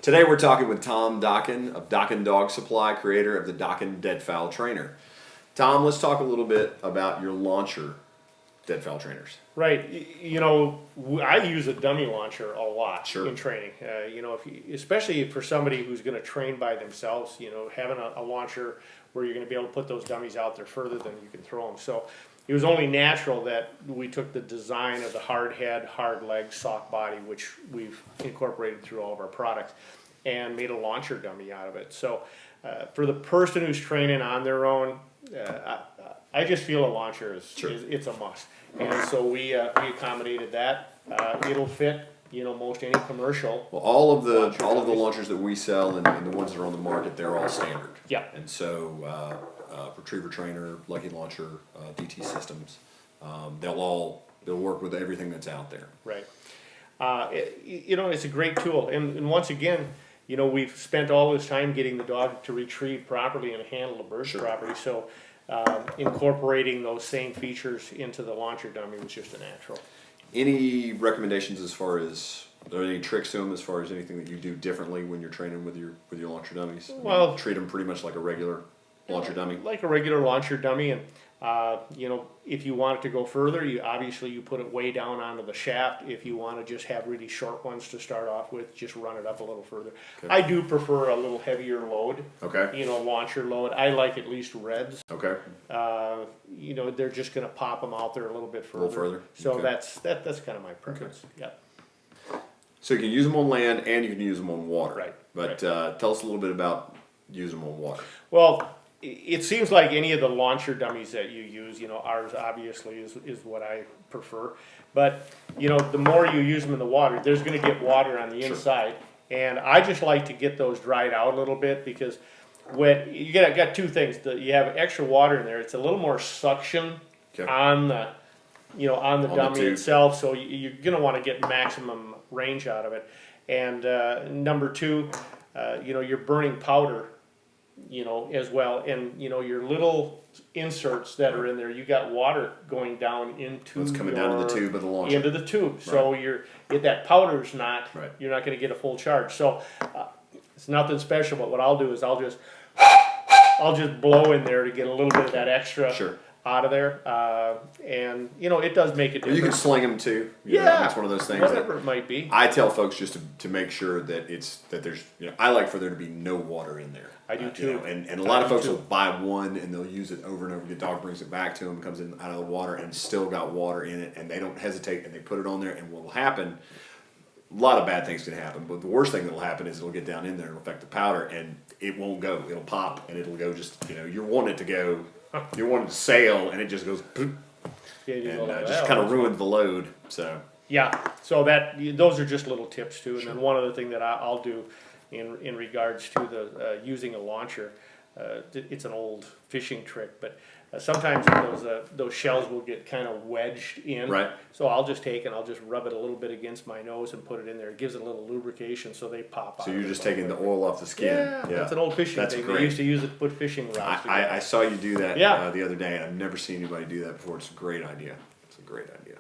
Today we're talking with Tom Dokken of Dokken Dog Supply, creator of the Dokken Deadfowl Trainer. Tom, let's talk a little bit about your launcher deadfowl trainers. Right. You know, I use a dummy launcher a lot in training. You know, especially for somebody who's going to train by themselves, you know, having a launcher where you're going to be able to put those dummies out there further than you can throw them. So it was only natural that we took the design of the hard head, hard leg, soft body, which we've incorporated through all of our products, and made a launcher dummy out of it. So for the person who's training on their own, I just feel a launcher is it's a must. And so we accommodated that. It'll fit, you know, most any commercial. Well, all of the launchers that we sell and the ones that are on the market, they're all standard. Yeah. And so Retriever Trainer, Lucky Launcher, DT Systems, they'll work with everything that's out there. Right. You know, it's a great tool. And once again, you know, we've spent all this time getting the dog to retrieve properly and handle the birds properly. So incorporating those same features into the launcher dummy was just a natural. Any recommendations as far as, are there any tricks to them as far as anything that you do differently when you're training with your launcher dummies? Well, treat them pretty much like a regular launcher dummy. Like a regular launcher dummy, and you know, if you want it to go further, you put it way down onto the shaft. If you want to just have really short ones to start off with, just run it up a little further. Okay. I do prefer a little heavier load. Okay. You know, launcher load. I like at least reds. Okay. You know, they're just going to pop them out there a little bit further. So okay. that's kind of my preference. Okay. Yeah. So you can use them on land and you can use them on water. Right. But tell us a little bit about using them on water. Well, it seems like any of the launcher dummies that you use, you know, ours obviously is what I prefer. But, you know, the more you use them in the water, there's going to get water on the inside. And I just like to get those dried out a little bit because when you got two things. You have extra water in there. It's a little more suction on the, you know, on the dummy itself. So you're going to want to get maximum range out of it. And number two, you know, you're burning powder, you know, as well, and you know, your little inserts that are in there, you got water going down into it's coming down to the tube of the launcher. Into the tube. So if that powder's not, you're not going to get a full charge. So it's nothing special, but what I'll do is I'll just blow in there to get a little bit of that extra out of there, and you know, it does make a difference. You can sling them too. You know, that's one of those things. Whatever it might be. I tell folks just to make sure that there's, you know, I like for there to be no water in there. I do too. You know, and a lot of folks will buy one and they'll use it over and over. The dog brings it back to them, comes in out of the water and still got water in it, and they don't hesitate and they put it on there. And what will happen? A lot of bad things can happen, but the worst thing that will happen is it'll get down in there and affect the powder, and it won't go. It'll pop and it'll go. Just, you know, you want it to go. You want it to sail, and it just goes, and just kind of ruins the load. So so those are just little tips too. And then one other thing that I'll do in regards to the using a launcher, it's an old fishing trick, but sometimes those shells will get kind of wedged in. Right. So I'll just take and I'll just rub it a little bit against my nose and put it in there. It gives it a little lubrication, so they pop out. So you're just taking the oil off the skin. Yeah, that's an old fishing thing. They used to use it to put fishing rods together. I saw you do that the other day, and I've never seen anybody do that before. It's a great idea. It's a great idea.